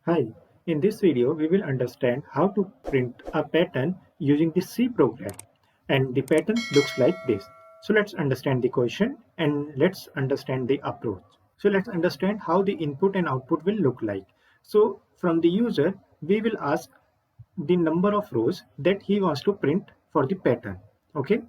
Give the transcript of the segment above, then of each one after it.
Hi, in this video we will understand how to print a pattern using the C program, and the pattern looks like this. So let's understand the question and let's understand the approach. So let's understand how the input and output will look like. So from the user we will ask the number of rows that he wants to print for the pattern. Okay,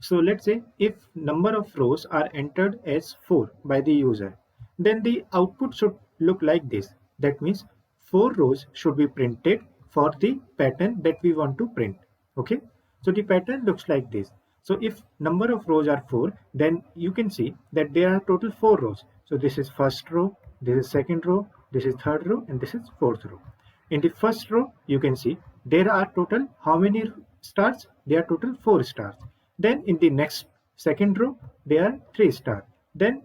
so let's say if number of rows are entered as 4 by the user, then the output should look like this. That means 4 rows should be printed for the pattern that we want to print. Okay, so the pattern looks like this. So if number of rows are 4, then you can see that there are total 4 rows. So this is first row, this is second row, this is third row, and this is fourth row. In the first row, you can see there are total how many stars? There are total 4 stars. Then in the next second row, there are 3 stars. Then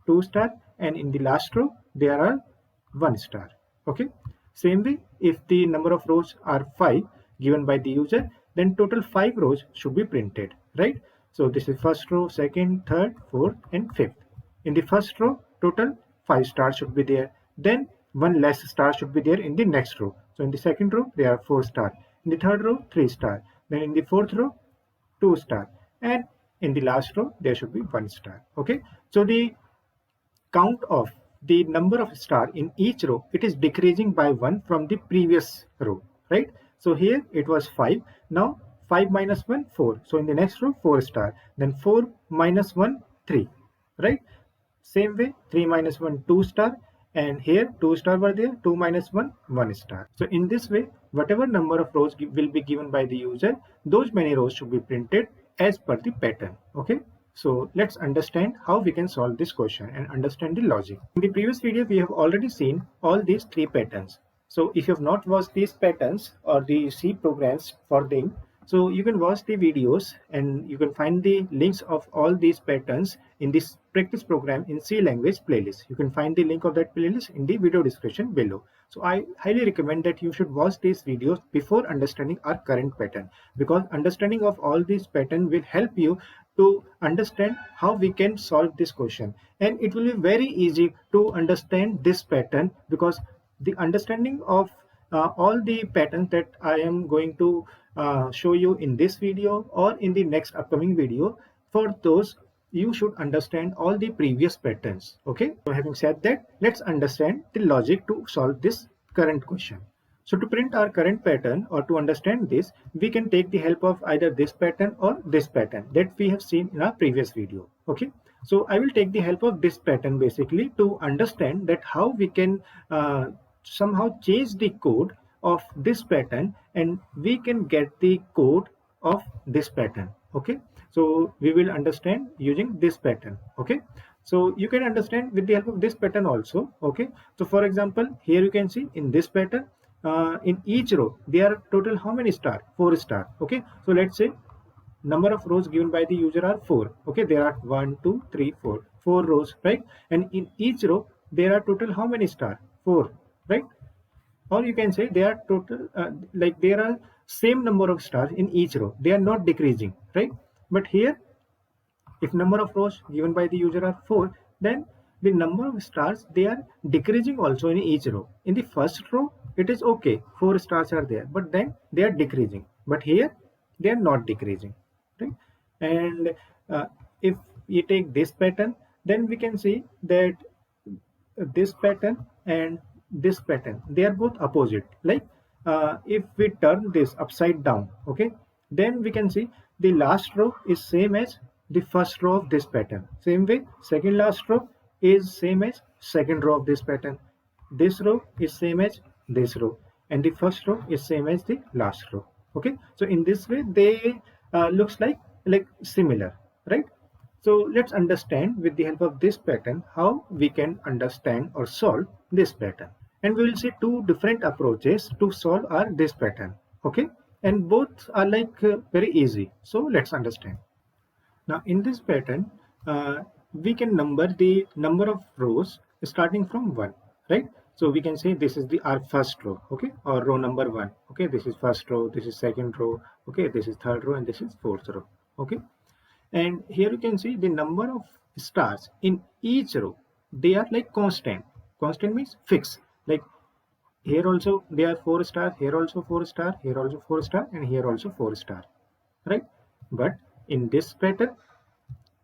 2 stars, and in the last row, there are 1 star. Okay. Same way, if the number of rows are 5 given by the user, then total 5 rows should be printed, right? So this is first row, second, third, fourth, and fifth. In the first row, total 5 stars should be there. Then 1 less star should be there in the next row. So in the second row, there are 4 stars. In the third row, 3 stars. Then in the fourth row, 2 stars. And in the last row, there should be 1 star. Okay. So the count of the number of star in each row, it is decreasing by 1 from the previous row, right? So here it was 5. Now 5 minus 1, 4. So in the next row, 4 star. Then 4 minus 1, 3, right? Same way, 3 minus 1, 2 star. And here 2 star were there, 2 minus 1, 1 star. So in this way, whatever number of rows will be given by the user, those many rows should be printed as per the pattern. Okay. So let's understand how we can solve this question and understand the logic. In the previous video, we have already seen all these 3 patterns. So if you have not watched these patterns or the C programs for them, so you can watch the videos and you can find the links of all these patterns in this practice program in C language playlist. You can find the link of that playlist in the video description below. So I highly recommend that you should watch these videos before understanding our current pattern, because understanding of all these patterns will help you to understand how we can solve this question, and it will be very easy to understand this pattern, because the understanding of all the patterns that I am going to show you in this video or in the next upcoming video, for those you should understand all the previous patterns. Okay, so having said that, let's understand the logic to solve this current question. So to print our current pattern or to understand this, we can take the help of either this pattern or this pattern that we have seen in our previous video. Okay, so I will take the help of this pattern basically to understand that how we can somehow change the code of this pattern and we can get the code of this pattern. Okay, so we will understand using this pattern. Okay, so you can understand with the help of this pattern also. Okay, so for example, here you can see in this pattern, in each row there are total how many stars? 4 stars. Okay, so let's say number of rows given by the user are 4. Okay, there are 1 2 3 4 rows, right? And in each row there are total how many stars? 4, right? Or you can say they are total like there are same number of stars in each row, they are not decreasing, right? But here, if number of rows given by the user are 4, then the number of stars, they are decreasing also in each row. In the first row it is okay, 4 stars are there, but then they are decreasing. But here they are not decreasing, right? And if we take this pattern, then we can see that this pattern and this pattern, they are both opposite. Like if we turn this upside down, okay, then we can see the last row is same as the first row of this pattern. Same way, second last row is same as second row of this pattern. This row is same as this row, and the first row is same as the last row. Okay, so in this way they looks like similar, right? So let's understand with the help of this pattern how we can understand or solve this pattern. And we will see 2 different approaches to solve this pattern. Okay, and both are very easy. So let's understand. Now in this pattern, we can number the number of rows starting from 1, right? So we can say this is our first row, okay, or row number 1. Okay, this is first row, this is second row, okay, this is third row, and this is fourth row. Okay, and here you can see the number of stars in each row, they are like constant. Constant means fixed. Like here also they are 4 stars, here also 4 star, here also 4 star, and here also 4 star, right? But in this pattern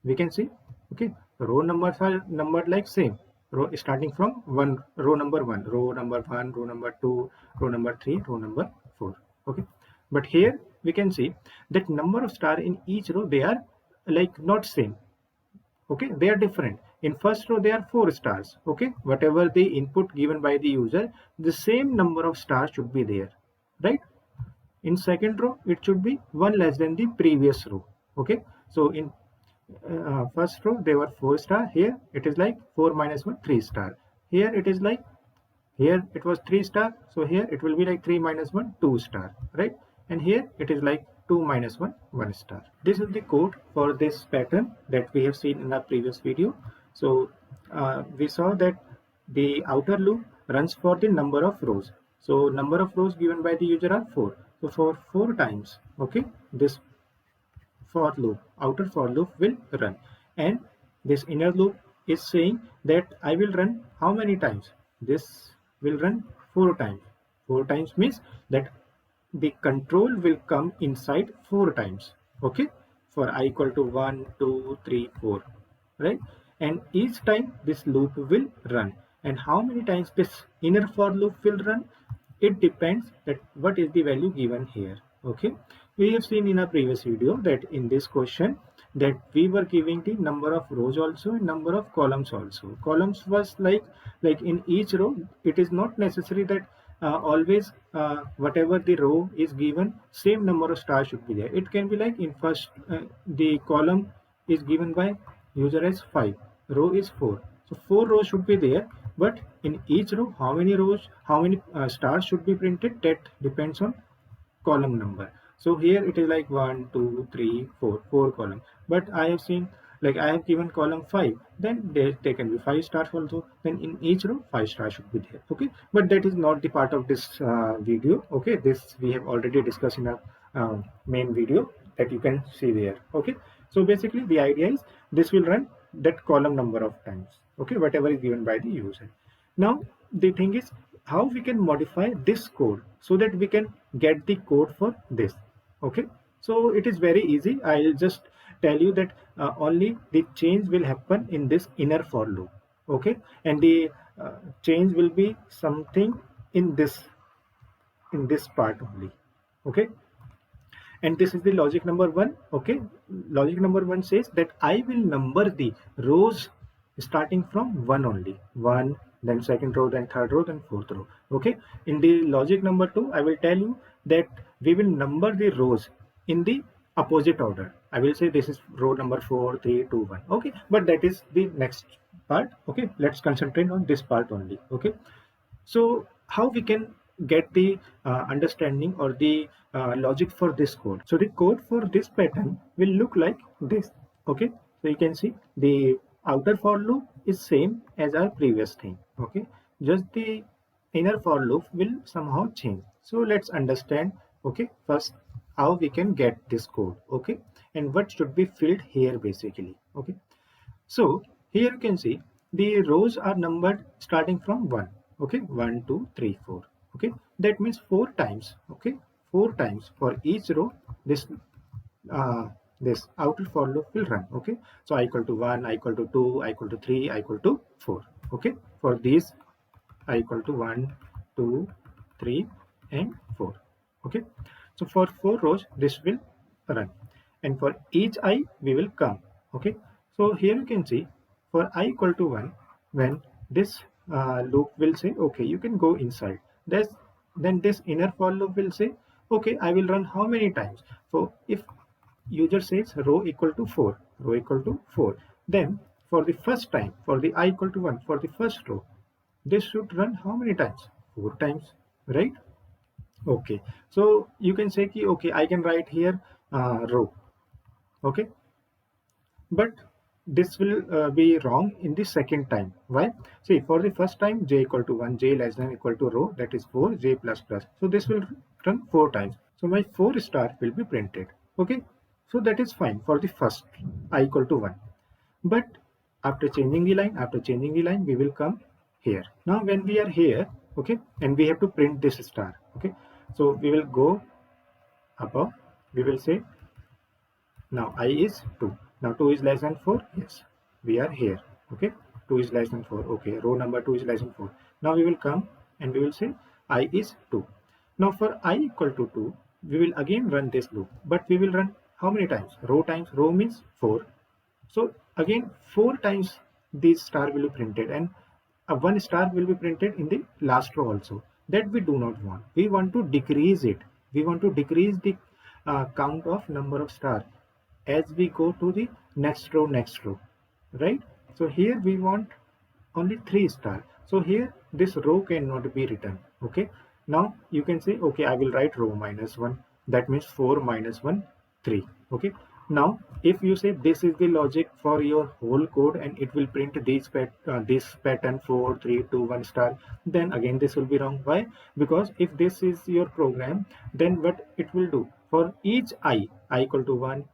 we can see, okay, row numbers are numbered like same, row starting from one, row number 1, row number 1, row number 2, row number 3, row number 4, okay. But here we can see that number of star in each row, they are like not same, okay, they are different. In first row there are 4 stars, okay, whatever the input given by the user, the same number of stars should be there, right? In second row it should be one less than the previous row, okay. So in first row they were 4 star, here it is like 4 minus 1, 3 star, here it is like, here it was 3 star, so here it will be like 3 minus 1, 2 star, right? And here it is like 2 minus 1, 1 star. This is the code for this pattern that we have seen in our previous video. So we saw that the outer loop runs for the number of rows. So number of rows given by the user are 4. So for 4 times, okay, this for loop, outer for loop will run, and this inner loop is saying that I will run how many times? This will run 4 times. 4 times means that the control will come inside 4 times, okay, for I equal to 1, 2, 3, 4, right? And each time this loop will run, and how many times this inner for loop will run, it depends that what is the value given here, okay. We have seen in a previous video that in this question that we were giving the number of rows also and number of columns also. Columns was like in each row it is not necessary that always whatever the row is given, same number of stars should be there. It can be like in first the column is given by user as 5, row is 4, so 4 rows should be there, but in each row how many rows, how many stars should be printed, that depends on column number. So here it is like 1, 2, 3, 4, 4 column, but I have seen like I have given column 5, then they can be 5 stars also, then in each row 5 stars should be there, okay. But that is not the part of this video, okay. This we have already discussed in a main video that you can see there, okay. So basically the idea is this will run that column number of times, okay, whatever is given by the user. Now the thing is how we can modify this code so that we can get the code for this, okay. So it is very easy. I'll just tell you that only the change will happen in this inner for loop, okay, and the change will be something in this part only, okay. And this is the logic number 1, okay. Logic number 1 says that I will number the rows starting from 1 only, 1, then second row, then third row, then fourth row, okay. In the logic number 2 I will tell you that we will number the rows in the opposite order. I will say this is row number 4, 3, 2, 1, okay, but that is the next part, okay. Let's concentrate on this part only, okay. So how we can get the understanding or the logic for this code? So the code for this pattern will look like this, okay. So you can see the outer for loop is same as our previous thing, okay, just the inner for loop will somehow change. So let's understand, okay, first how we can get this code, okay, and what should be filled here basically, okay. So here you can see the rows are numbered starting from 1, okay, 1, 2, 3, 4, okay. That means 4 times, okay, 4 times for each row this this outer for loop will run, okay. So I equal to 1, I equal to 2, I equal to 3, I equal to 4, okay. For these I equal to 1, 2, 3 and 4, okay. So for 4 rows this will run, and for each I we will come, okay. So here you can see for I equal to 1, when this loop will say okay you can go inside this, then this inner for loop will say okay I will run how many times. So if user says row equal to 4, row equal to 4, then for the first time for the I equal to 1, for the first row this should run how many times, 4 times, right? Okay, so you can say ki, okay I can write here row, okay, but this will be wrong in the second time. Why? See, for the first time j equal to 1, j less than equal to row, that is 4, j plus plus, so this will run 4 times, so my 4 star will be printed, okay. So that is fine for the first I equal to 1, but after changing the line we will come here. Now when we are here, okay, and we have to print this star. Okay, so we will go above, we will say now I is 2. Now 2 is less than 4. Yes, we are here. Okay, 2 is less than 4. Okay, row number 2 is less than 4. Now we will come and we will say I is 2. Now for I equal to 2, we will again run this loop, but we will run how many times? Row times row means 4. So again 4 times this star will be printed, and one star will be printed in the last row also. That we do not want. We want to decrease it. We want to decrease the count of number of stars as we go to the next row, right? So here we want only 3 stars. So here this row cannot be written. Okay, now you can say, okay, I will write row minus 1. That means 4 minus 1, 3. Okay, now if you say this is the logic for your whole code and it will print this pattern 4 3 2 1 star, then again this will be wrong. Why? Because if this is your program, then what it will do, for each I equal to 1,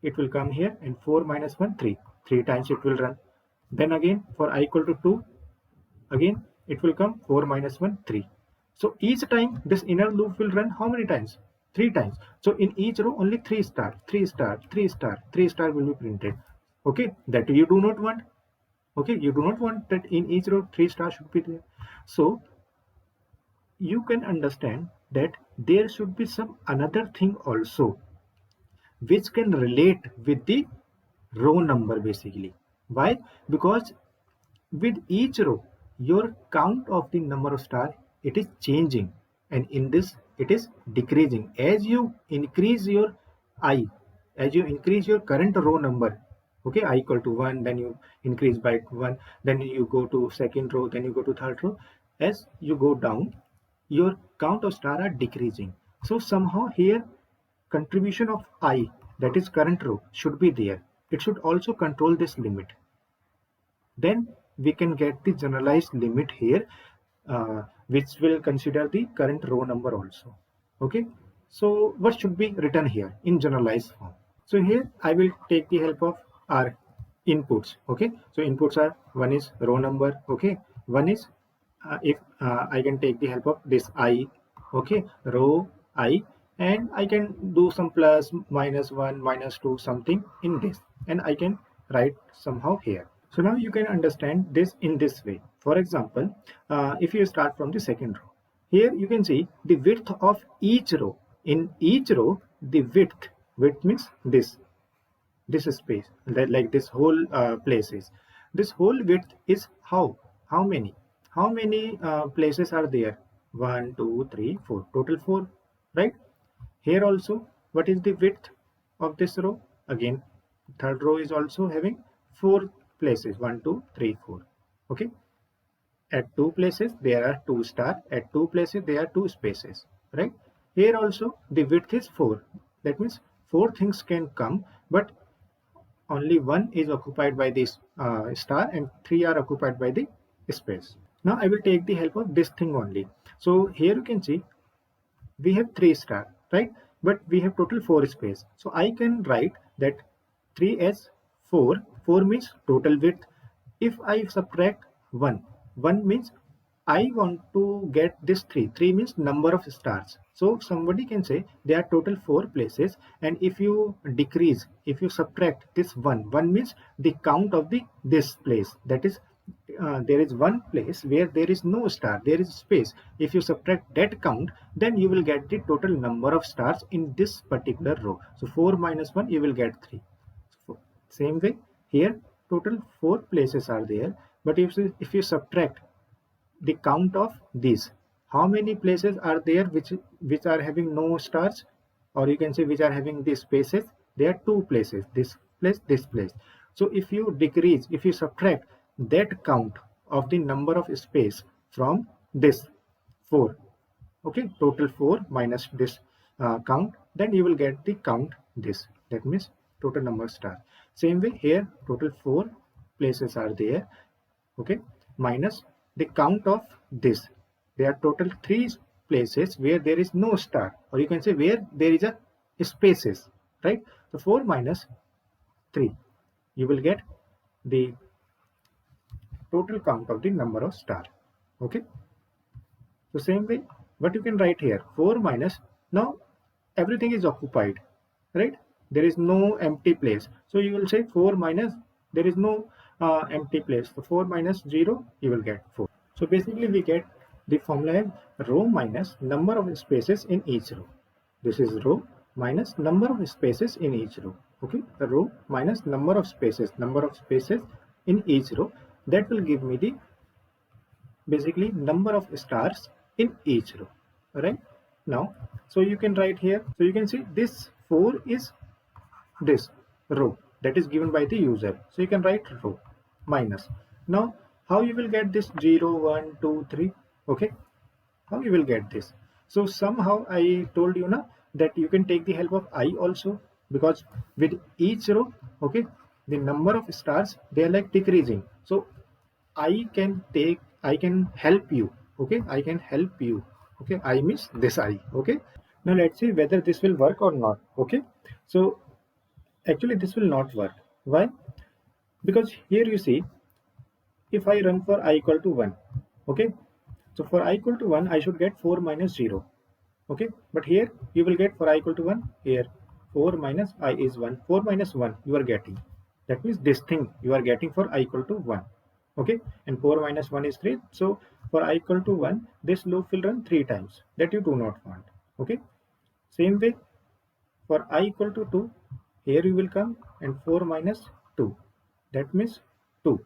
it will come here, and 4 minus 1, 3 times it will run. Then again for I equal to 2, again it will come 4 minus 1, 3. So each time this inner loop will run how many times? 3 times. So in each row only 3 star, 3 star, 3 star, 3 star will be printed. Okay, that you do not want. Okay, you do not want that in each row 3 stars should be there. So you can understand that there should be some another thing also which can relate with the row number basically. Why? Because with each row your count of the number of stars, it is changing, and in this it is decreasing as you increase your I, as you increase your current row number. Okay, I equal to 1, then you increase by 1, then you go to second row, then you go to third row. As you go down, your count of stars are decreasing. So somehow here contribution of I, that is current row, should be there. It should also control this limit. Then we can get the generalized limit here, which will consider the current row number also. Okay, so what should be written here in generalized form? So here I will take the help of our inputs. Okay, so inputs are, one is row number. Okay, one is if I can take the help of this I. Okay, row I, and I can do some plus, minus 1, minus 2, something in this, and I can write somehow here. So now you can understand this in this way. For example, if you start from the second row, here you can see the width of each row. In each row, the width means this space, like this whole places. This whole width is how many places are there? 1 2 3 4, total 4, right? Here also, what is the width of this row? Again, third row is also having 4 places, 1 2 3 4. Okay, at 2 places there are 2 stars, at 2 places there are 2 spaces, right? Here also the width is 4. That means 4 things can come, but only 1 is occupied by this star and 3 are occupied by the space. Now I will take the help of this thing only. So here you can see we have 3 stars, right? But we have total 4 space. So I can write that 3 as 4. 4 means total width. If I subtract 1, 1 means I want to get this 3. 3 means number of stars. So somebody can say there are total 4 places, and if you decrease, if you subtract this 1, 1 means the count of this place. That is, there is one place where there is no star, there is space. If you subtract that count, then you will get the total number of stars in this particular row. So 4 minus 1, you will get 3. So same way here, total 4 places are there, but if you subtract the count of these, how many places are there which are having no stars, or you can say which are having these spaces? There are 2 places, this place, this place. So if you decrease, if you subtract that count of the number of space from this 4, okay, total 4 minus this count, then you will get the count this. That means total number of stars. Same way here, total 4 places are there, okay, minus the count of this. There are total 3 places where there is no star, or you can say where there is a spaces, right? So 4 minus 3, you will get the total count of the number of star. Okay, So same way, what you can write here, 4 minus, now everything is occupied, right? There is no empty place. So you will say 4 minus, there is no empty place. So 4 minus 0, you will get 4. So basically we get the formula as row minus number of spaces in each row. This is row minus number of spaces in each row. Okay, the row minus number of spaces in each row. That will give me the basically number of stars in each row. Right now, so you can write here. So you can see this 4 is this row that is given by the user. So you can write row minus. Now how you will get this 0, 1, 2, 3? Okay, how you will get this? So somehow I told you now that you can take the help of I also, because with each row, okay, the number of stars, they are like decreasing. So I can help you. Okay, I can help you. Okay, I means this I. Okay, now let's see whether this will work or not. Okay, so actually this will not work. Why? Because here you see, if I run for I equal to 1, okay, so for I equal to 1 I should get 4 minus 0. Okay, but here you will get for I equal to 1, here 4 minus I is 1. 4 minus 1 you are getting, that means this thing you are getting for I equal to 1. Okay, and 4 minus 1 is 3. So for I equal to 1, this loop will run 3 times, that you do not want. Okay, same way for I equal to 2, here you will come and 4 minus 2, that means 2.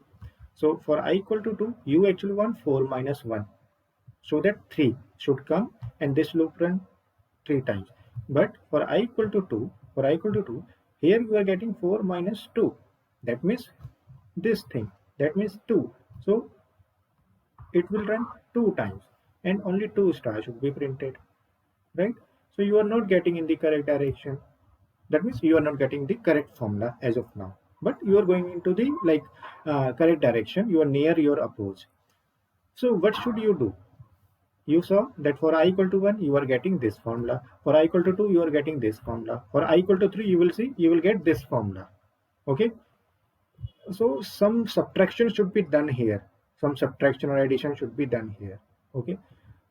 So for I equal to 2, you actually want 4 minus 1, so that 3 should come and this loop run 3 times. But for I equal to 2, here you are getting 4 minus 2, that means this thing, that means 2. So it will run 2 times and only 2 stars should be printed, right? So you are not getting in the correct direction. That means you are not getting the correct formula as of now, but you are going into the correct direction. You are near your approach. So what should you do? You saw that for I equal to 1 you are getting this formula, for I equal to 2 you are getting this formula, for I equal to 3 you will see you will get this formula. Okay, so some subtraction should be done here, some subtraction or addition should be done here. Okay,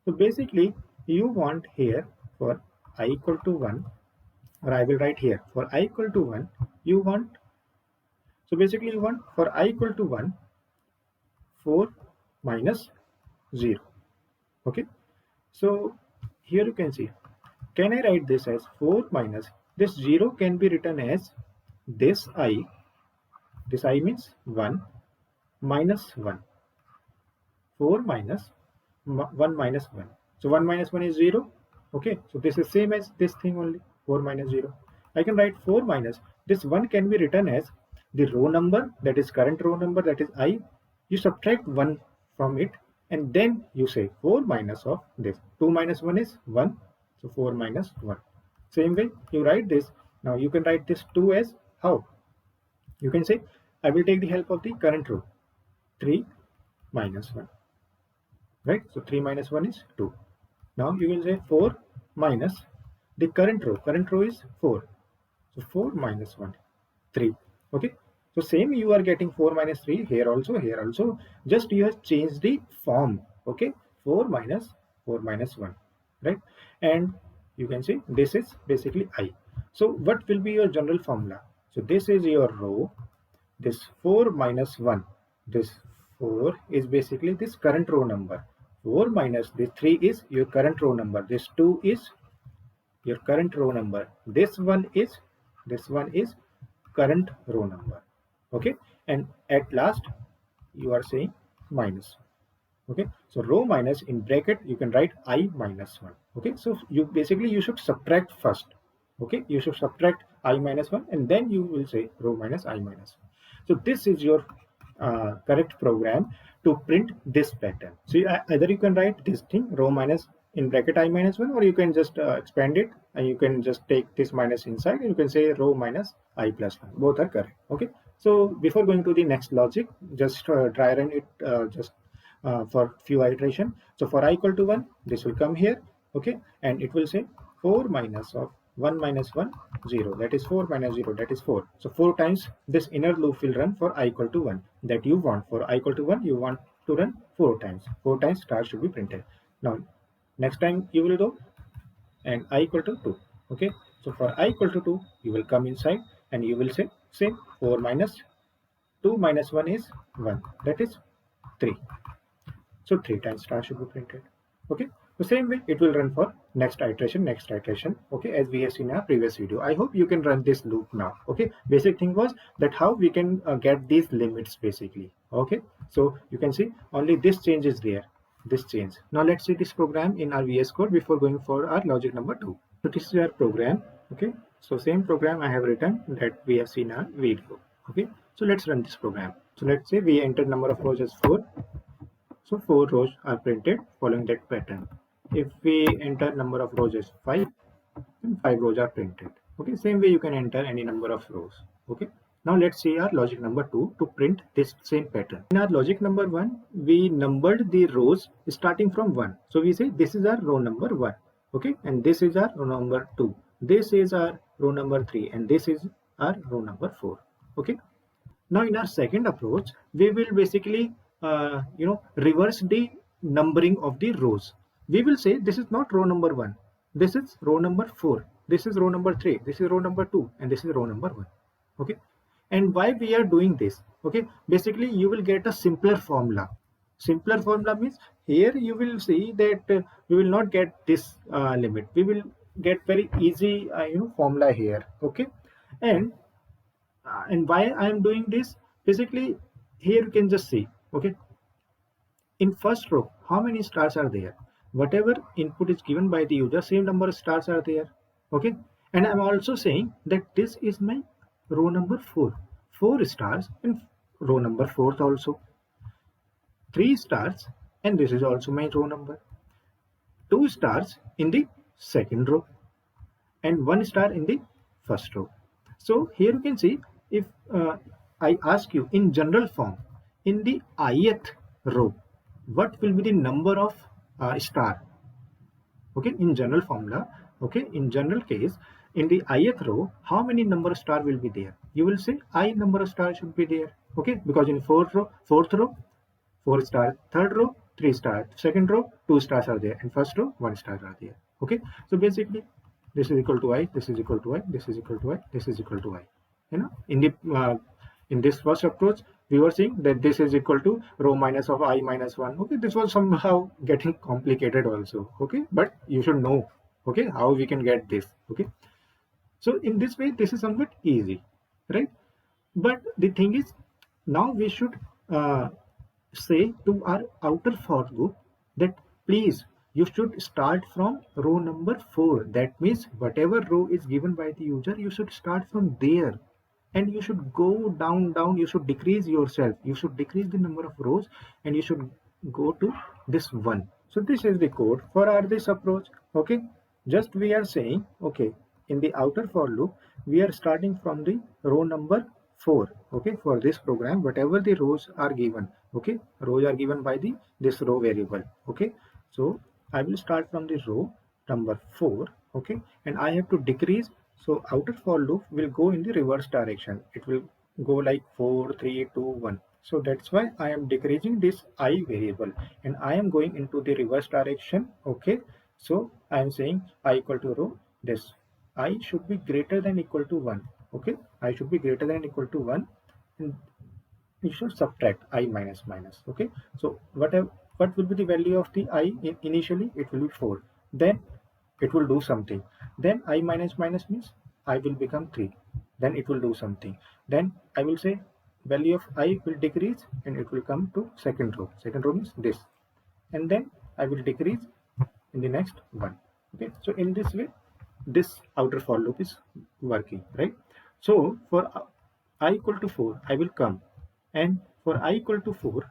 so basically you want here for I equal to 1, or I will write here for I equal to 1 you want, so basically you want for I equal to 1 4 minus 0. Okay, so here you can see, can I write this as 4 minus, this 0 can be written as this I means 1 minus 1, 4 minus 1 minus 1. So 1 minus 1 is 0. Okay, so this is same as this thing only, 4 minus 0. I can write 4 minus, this 1 can be written as the row number, that is current row number, that is I. You subtract 1 from it and then you say 4 minus of this. 2 minus 1 is 1. So 4 minus 1. Same way you write this. Now you can write this 2 as how? You can say I will take the help of the current row, 3 minus 1. Right? So 3 minus 1 is 2. Now you will say 4 minus the current row is 4. So 4 minus 1, 3. Okay. So same you are getting 4 minus 3 here also, just you have changed the form. Okay, 4 minus 1, right? And you can see this is basically I. So what will be your general formula? So this is your row, this 4 minus 1, this 4 is basically this current row number, 4 minus this 3 is your current row number, this 2 is your current row number, this one is current row number. Okay, and at last you are saying minus. Okay, so row minus in bracket you can write I minus 1. Okay, so you basically you should subtract first. Okay, you should subtract I minus 1 and then you will say row minus I minus 1. So this is your correct program to print this pattern. So either you can write this thing row minus in bracket I minus 1, or you can just expand it and you can just take this minus inside and you can say row minus I plus 1. Both are correct. Okay, so before going to the next logic, just try run it for few iteration. So for I equal to 1, this will come here. Okay, and it will say 4 minus of 1 minus 1, 0, that is 4 minus 0, that is 4. So 4 times this inner loop will run for I equal to 1, that you want. For I equal to 1 you want to run 4 times. 4 times star should be printed. Now Next time you will go and I equal to 2. Okay, so for I equal to 2, you will come inside and you will say same 4 minus 2 minus 1 is 1, that is 3. So 3 times star should be printed. Okay, the same way it will run for next iteration, okay, as we have seen in our previous video. I hope you can run this loop now. Okay, basic thing was that how we can get these limits basically. Okay, so you can see only this change is there, this change. Now let's see this program in our VS Code before going for our logic number 2. So this is our program. Okay, so same program I have written that we have seen in our video. Okay, so let's run this program. So let's say we enter number of rows as 4. So 4 rows are printed following that pattern. If we enter number of rows as 5, then 5 rows are printed. Okay, same way you can enter any number of rows. Okay, now let's see our logic number 2 to print this same pattern. In our logic number 1, we numbered the rows starting from 1. So we say this is our row number 1. Okay, and this is our row number 2. This is our row number 3, and this is our row number 4. Okay. Now in our second approach, we will basically reverse the numbering of the rows. We will say this is not row number 1, this is row number 4, this is row number 3, this is row number 2, and this is row number 1. Okay, and why we are doing this? Okay, basically you will get a simpler formula. Simpler formula means here you will see that we will not get this limit. We will get very easy formula here. Okay, and why I am doing this? Basically, here you can just see. Okay, in first row, how many stars are there? Whatever input is given by the user, same number of stars are there. Okay, and I'm also saying that this is my row number 4, 4 stars, and row number 4 also 3 stars, and this is also my row number. 2 stars in the second row, and 1 star in the first row. So here you can see, if I ask you in general form, in the ith row, what will be the number of star? Okay, in general formula, okay, in general case, in the ith row, how many number of star will be there? You will say I number of stars should be there. Okay, because in fourth row, 4 stars, third row, 3 stars, second row, 2 stars are there, and first row, 1 star are there. Okay, so basically this is equal to I, this is equal to I, this is equal to I, this is equal to I. In this first approach, we were saying that this is equal to row minus of I minus 1. Okay, this was somehow getting complicated also. Okay, but you should know, okay, how we can get this. Okay, so in this way, this is somewhat easy, right? But the thing is, now we should say to our outer for loop that please, you should start from row number 4. That means whatever row is given by the user, you should start from there, and you should go down. You should decrease yourself, you should decrease the number of rows, and you should go to this 1. So this is the code for our this approach. Okay, just we are saying, okay, in the outer for loop, we are starting from the row number 4. Okay, for this program, whatever the rows are given, okay, rows are given by the this row variable. Okay, so I will start from the row number 4. Okay, and I have to decrease. So outer for loop will go in the reverse direction. It will go like 4, 3, 2, 1. So that's why I am decreasing this I variable, and I am going into the reverse direction. Okay, so I am saying I equal to row this. I should be greater than equal to 1. Okay, I should be greater than equal to 1, and you should subtract I minus minus. Okay, so what will be the value of the I initially? It will be 4. Then it will do something. Then I minus minus means I will become 3. Then it will do something. Then I will say value of I will decrease, and it will come to second row. Second row means this, and then I will decrease in the next one. Okay, so in this way, this outer for loop is working, right? So for I equal to 4, I will come, and for I equal to 4,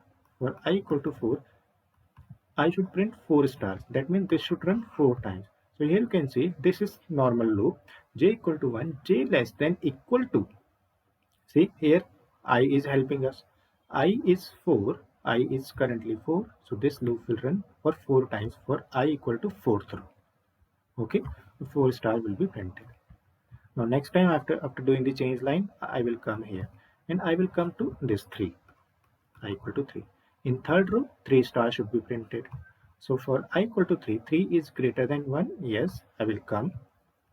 I should print 4 stars. That means this should run 4 times. So here you can see this is normal loop. J equal to 1, j less than equal to. See here, I is helping us. I is 4. I is currently 4. So this loop will run for 4 times for I equal to 4th row. Okay, 4 star will be printed. Now next time after doing the change line, I will come here, and I will come to this 3. I equal to 3. In third row, 3 stars should be printed. So for I equal to 3, 3 is greater than 1. Yes, I will come,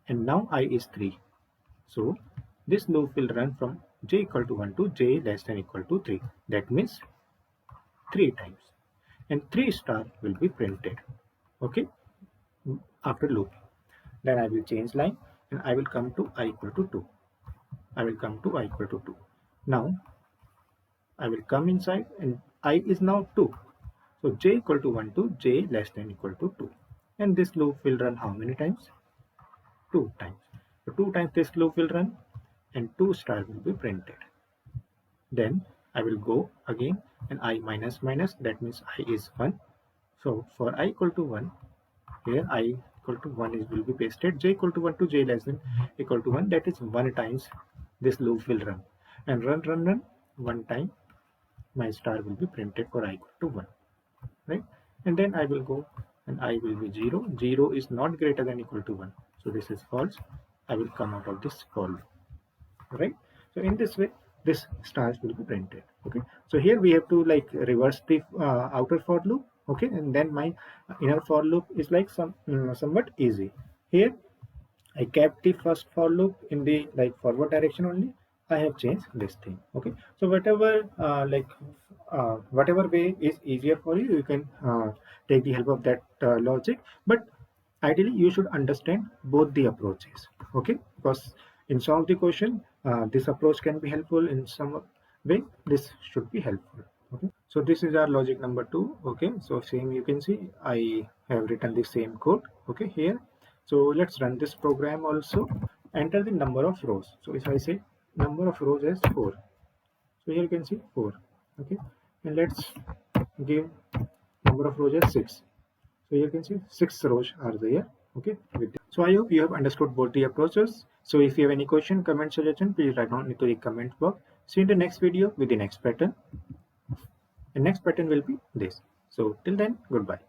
and now I is 3. So this loop will run from j equal to 1 to j less than equal to 3. That means 3 times, and 3 star will be printed. Okay, after loop. Then I will change line, and I will come to I equal to 2. I will come to I equal to 2. Now I will come inside, and I is now 2. So j equal to 1 to j less than equal to 2. And this loop will run how many times? 2 times. So 2 times this loop will run, and 2 star will be printed. Then I will go again, and I minus minus, that means I is 1. So for I equal to 1, here I equal to 1 is will be pasted. J equal to 1 to j less than equal to 1, that is 1 times this loop will run, and run 1 time my star will be printed for I equal to 1, right? And then I will go, and I will be 0. 0 is not greater than equal to 1, so this is false. I will come out of this for loop, right? So in this way this stars will be printed. Okay, so here we have to like reverse the outer for loop. Okay, and then my inner for loop is like somewhat easy. Here I kept the first for loop in the like forward direction only. I have changed this thing. Okay, so whatever way is easier for you, you can take the help of that logic. But ideally, you should understand both the approaches. Okay, because in some of the question, this approach can be helpful. In some way, this should be helpful. Okay, so this is our logic number 2. Okay, so same you can see I have written the same code. Okay, here. So let's run this program also. Enter the number of rows. So if I say number of rows is 4, so here you can see 4. Okay, and let's give number of rows as 6. So you can see 6 rows are there. Okay, so I hope you have understood both the approaches. So if you have any question, comment, suggestion, please write down into the comment box. See you in the next video with the next pattern. The next pattern will be this. So till then, goodbye.